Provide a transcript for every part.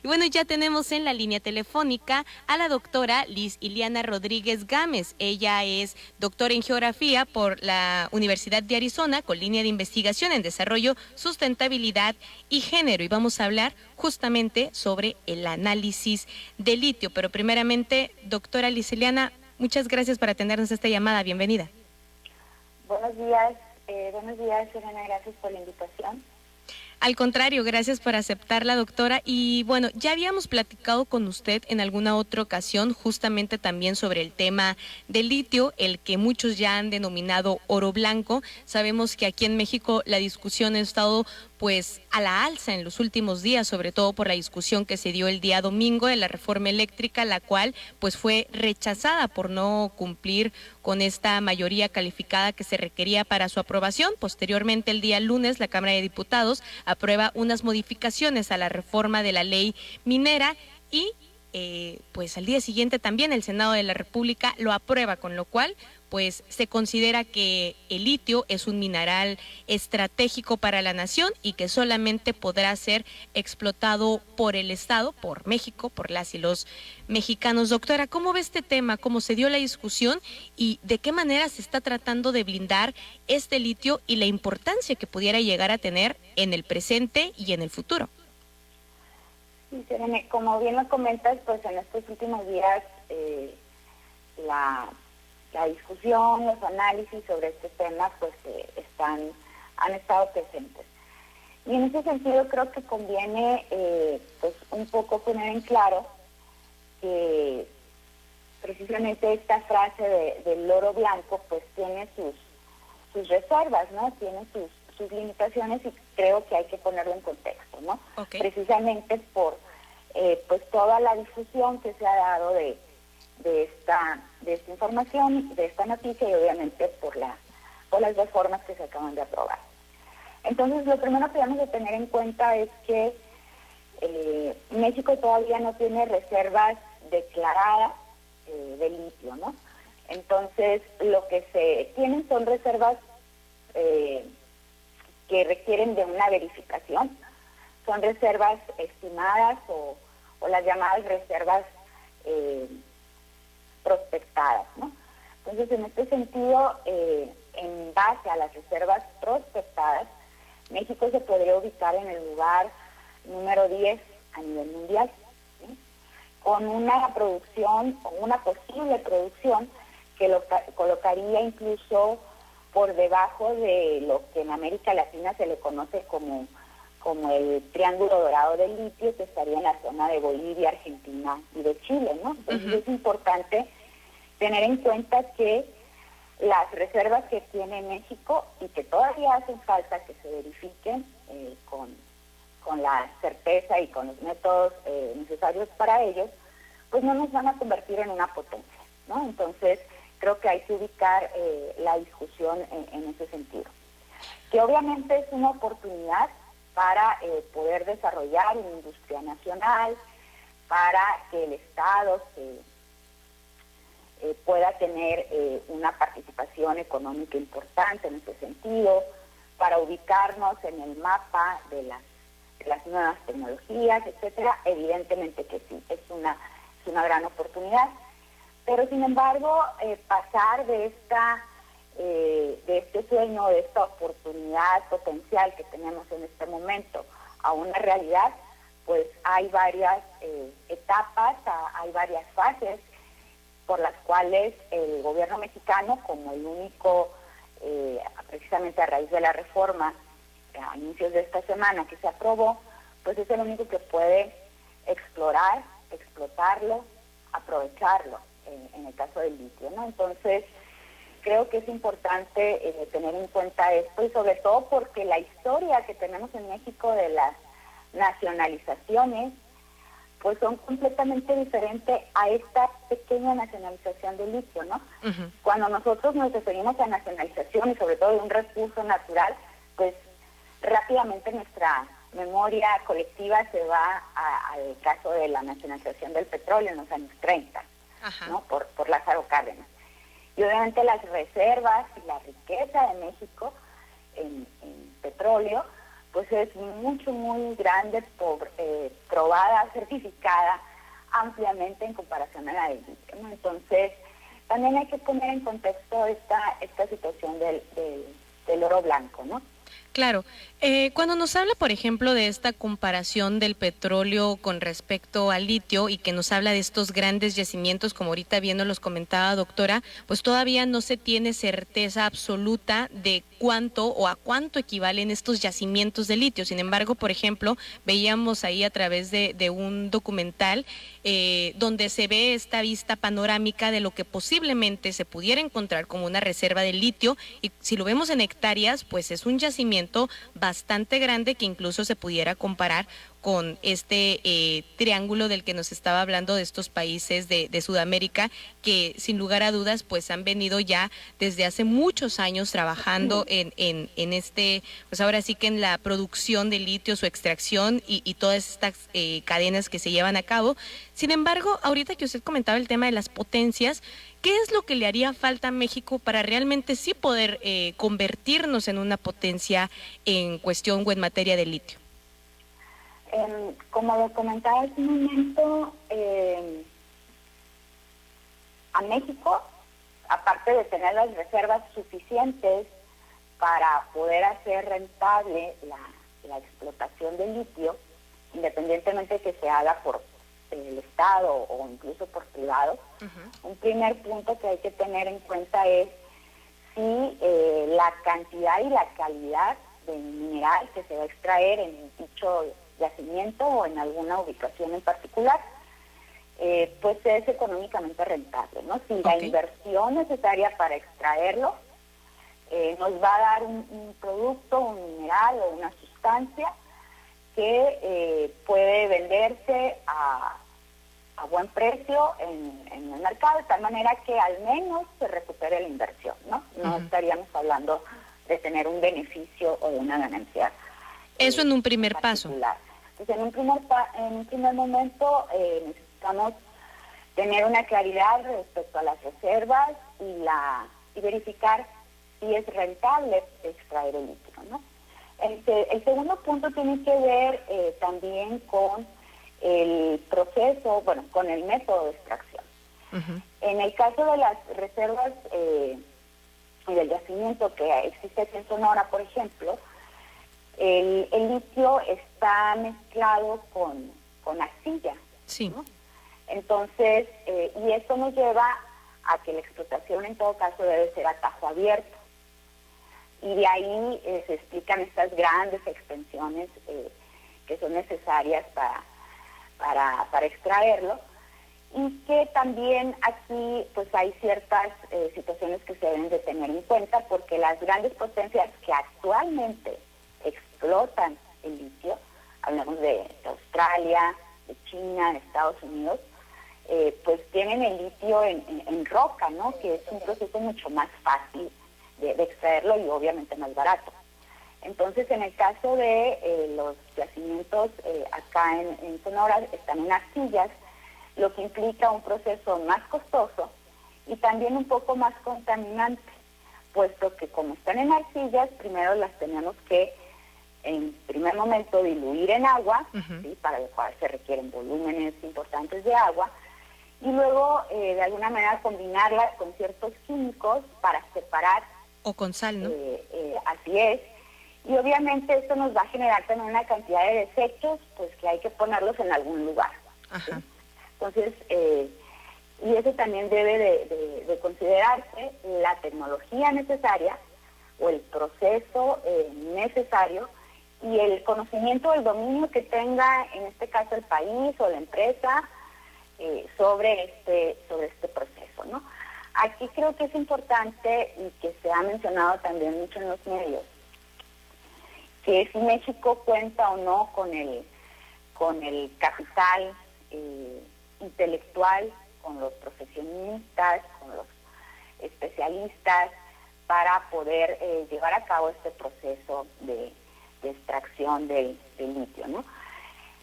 Y bueno, ya tenemos en la línea telefónica a la doctora Liz Iliana Rodríguez Gámez. Ella es doctora en geografía por la Universidad de Arizona, con línea de investigación en desarrollo, sustentabilidad y género. Y vamos a hablar justamente sobre el análisis de litio. Pero primeramente, doctora Liz Iliana, muchas gracias por atendernos esta llamada. Bienvenida. Buenos días, Elena, gracias por la invitación. Al contrario, gracias por aceptarla, doctora. Y bueno, ya habíamos platicado con usted en alguna otra ocasión justamente también sobre el tema del litio, el que muchos ya han denominado oro blanco. Sabemos que aquí en México la discusión ha estado pues a la alza en los últimos días, sobre todo por la discusión que se dio el día domingo de la reforma eléctrica, la cual pues fue rechazada por no cumplir con esta mayoría calificada que se requería para su aprobación. Posteriormente, el día lunes, la Cámara de Diputados aprueba unas modificaciones a la reforma de la ley minera y pues al día siguiente también el Senado de la República lo aprueba, con lo cual pues se considera que el litio es un mineral estratégico para la nación y que solamente podrá ser explotado por el Estado, por México, por las y los mexicanos. Doctora, ¿cómo ve este tema? ¿Cómo se dio la discusión? ¿Y de qué manera se está tratando de blindar este litio y la importancia que pudiera llegar a tener en el presente y en el futuro? Sí, Serene, como bien lo comentas, pues en estos últimos días la discusión, los análisis sobre este tema pues han estado presentes. Y en ese sentido creo que conviene pues un poco poner en claro que precisamente esta frase del oro blanco pues tiene sus reservas, ¿no? Tiene sus limitaciones y creo que hay que ponerlo en contexto, ¿no? Okay. Precisamente por pues toda la difusión que se ha dado de esta información, de esta noticia y obviamente por las reformas que se acaban de aprobar. Entonces, lo primero que debemos de tener en cuenta es que México todavía no tiene reservas declaradas de litio, ¿no? Entonces, lo que se tienen son reservas que requieren de una verificación, son reservas estimadas o las llamadas reservas prospectadas, ¿no? Entonces, en este sentido, en base a las reservas prospectadas, México se podría ubicar en el lugar número 10 a nivel mundial, ¿sí? Con una producción o una posible producción que lo colocaría incluso por debajo de lo que en América Latina se le conoce como el Triángulo Dorado del Litio, que estaría en la zona de Bolivia, Argentina y de Chile, ¿no? Entonces es importante tener en cuenta que las reservas que tiene México y que todavía hacen falta que se verifiquen con la certeza y con los métodos necesarios para ellos, pues no nos van a convertir en una potencia, ¿no? Entonces creo que hay que ubicar la discusión en ese sentido. Que obviamente es una oportunidad para poder desarrollar una industria nacional, para que el Estado pueda tener una participación económica importante en ese sentido, para ubicarnos en el mapa de las nuevas tecnologías, etcétera. Evidentemente que sí, es una gran oportunidad, pero sin embargo pasar de este sueño, de esta oportunidad potencial que tenemos en este momento a una realidad, pues hay varias etapas, hay varias fases por las cuales el gobierno mexicano, como el único, precisamente a raíz de la reforma a inicios de esta semana que se aprobó, pues es el único que puede explorar, explotarlo, aprovecharlo, en el caso del litio, ¿no? Entonces, creo que es importante tener en cuenta esto y sobre todo porque la historia que tenemos en México de las nacionalizaciones pues son completamente diferentes a esta pequeña nacionalización del litio, ¿no? Cuando nosotros nos referimos a nacionalización y sobre todo de un recurso natural, pues rápidamente nuestra memoria colectiva se va al caso de la nacionalización del petróleo en los años 30, ¿no? Por Lázaro Cárdenas. Y obviamente las reservas y la riqueza de México en petróleo, pues es muy grande, probada, certificada ampliamente en comparación a la del litio, ¿no? Entonces, también hay que poner en contexto esta situación del oro blanco, ¿no? Claro. Cuando nos habla, por ejemplo, de esta comparación del petróleo con respecto al litio y que nos habla de estos grandes yacimientos, como ahorita bien nos los comentaba, doctora, pues todavía no se tiene certeza absoluta de cuánto o a cuánto equivalen estos yacimientos de litio. Sin embargo, por ejemplo, veíamos ahí a través de un documental donde se ve esta vista panorámica de lo que posiblemente se pudiera encontrar como una reserva de litio, y si lo vemos en hectáreas, pues es un yacimiento bastante grande que incluso se pudiera comparar con este triángulo del que nos estaba hablando, de estos países de Sudamérica, que sin lugar a dudas pues han venido ya desde hace muchos años trabajando en este, pues ahora sí que en la producción de litio, su extracción y todas estas cadenas que se llevan a cabo. Sin embargo, ahorita que usted comentaba el tema de las potencias, ¿qué es lo que le haría falta a México para realmente sí poder convertirnos en una potencia en cuestión o en materia de litio? Como lo comentaba hace un momento, a México, aparte de tener las reservas suficientes para poder hacer rentable la explotación del litio, independientemente de que se haga por el Estado o incluso por privados, un primer punto que hay que tener en cuenta es si la cantidad y la calidad del mineral que se va a extraer en dicho yacimiento o en alguna ubicación en particular, pues es económicamente rentable, ¿no? Si la inversión necesaria para extraerlo nos va a dar un producto, un mineral o una sustancia que puede venderse a buen precio en el mercado, de tal manera que al menos se recupere la inversión, ¿no? No estaríamos hablando de tener un beneficio o una ganancia. Eso en un primer paso. Entonces, en un primer momento necesitamos tener una claridad respecto a las reservas y verificar si es rentable extraer el litio, ¿no? El segundo punto tiene que ver también con el proceso, bueno, con el método de extracción. En el caso de las reservas y del yacimiento que existe aquí en Sonora, por ejemplo, el litio está mezclado con arcilla. Sí. ¿No? Entonces, y esto nos lleva a que la explotación en todo caso debe ser a tajo abierto. Y de ahí se explican estas grandes extensiones que son necesarias para extraerlo, y que también aquí pues hay ciertas situaciones que se deben de tener en cuenta, porque las grandes potencias que actualmente explotan el litio, hablamos de Australia, de China, de Estados Unidos, pues tienen el litio en roca, ¿no? Que es un proceso mucho más fácil de extraerlo y obviamente más barato. Entonces, en el caso de los yacimientos acá en Sonora, están en arcillas, lo que implica un proceso más costoso y también un poco más contaminante, puesto que como están en arcillas, primero las tenemos que, en primer momento, diluir en agua, ¿sí? Para lo cual se requieren volúmenes importantes de agua, y luego, de alguna manera, combinarlas con ciertos químicos para separar. O con sal, ¿no? Así es. Y obviamente esto nos va a generar también una cantidad de desechos, pues que hay que ponerlos en algún lugar. ¿Sí? Entonces, y eso también debe de considerarse, la tecnología necesaria o el proceso necesario y el conocimiento, el dominio que tenga, en este caso, el país o la empresa sobre este proceso, ¿no? Aquí creo que es importante, y que se ha mencionado también mucho en los medios, que si México cuenta o no con el capital intelectual, con los profesionistas, con los especialistas, para poder llevar a cabo este proceso de extracción del litio, ¿no?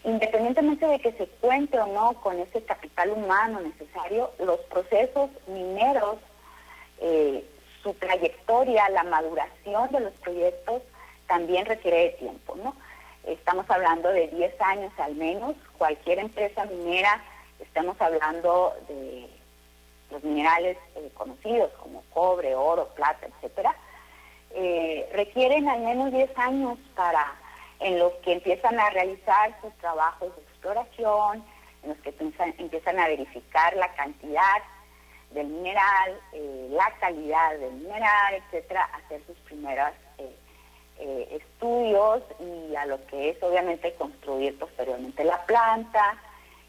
Independientemente de que se cuente o no con ese capital humano necesario, los procesos mineros, su trayectoria, la maduración de los proyectos, también requiere de tiempo, ¿no? Estamos hablando de 10 años al menos. Cualquier empresa minera, estamos hablando de los minerales conocidos como cobre, oro, plata, etcétera, requieren al menos 10 años en los que empiezan a realizar sus trabajos de exploración, en los que empiezan a verificar la cantidad del mineral, la calidad del mineral, etcétera, hacer sus primeros estudios y a lo que es obviamente construir posteriormente la planta,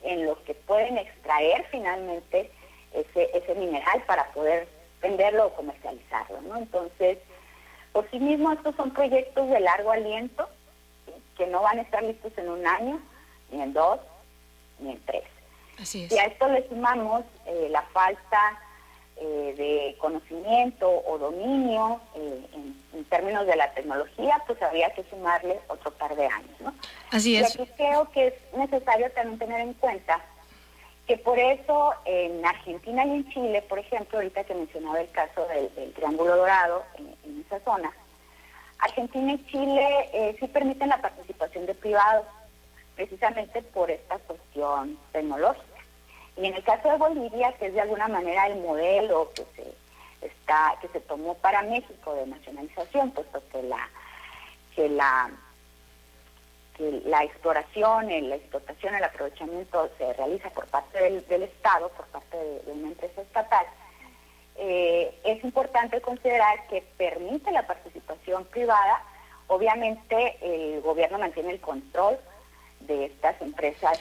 en los que pueden extraer finalmente ese mineral para poder venderlo o comercializarlo, ¿no? Entonces, por sí mismo estos son proyectos de largo aliento, ¿sí?, que no van a estar listos en 1 año, ni en 2, ni en 3. Así es. Y a esto le sumamos la falta de conocimiento o dominio en términos de la tecnología, pues habría que sumarle otro par de años, ¿no? Así es. Y aquí creo que es necesario también tener en cuenta que por eso en Argentina y en Chile, por ejemplo, ahorita que mencionaba el caso del Triángulo Dorado en esa zona, Argentina y Chile sí permiten la participación de privados, precisamente por esta cuestión tecnológica. Y en el caso de Bolivia, que es de alguna manera el modelo que se tomó para México de nacionalización, puesto que la exploración, la explotación, el aprovechamiento se realiza por parte del Estado, por parte de una empresa estatal, es importante considerar que permite la participación privada. Obviamente el gobierno mantiene el control de estas empresas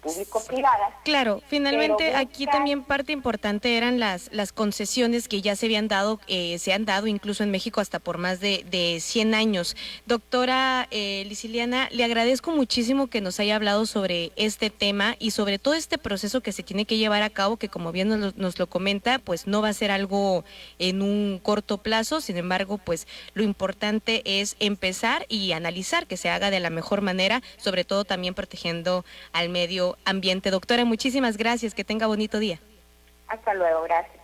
público-privadas. Claro, finalmente aquí también parte importante eran las concesiones que ya se habían dado, se han dado incluso en México hasta por más de 100 años. Doctora Lisiliana, le agradezco muchísimo que nos haya hablado sobre este tema y sobre todo este proceso que se tiene que llevar a cabo, que como bien nos lo comenta, pues no va a ser algo en un corto plazo. Sin embargo, pues lo importante es empezar y analizar que se haga de la mejor manera, sobre todo también protegiendo al medio ambiente. Doctora, muchísimas gracias, que tenga bonito día. Hasta luego, gracias.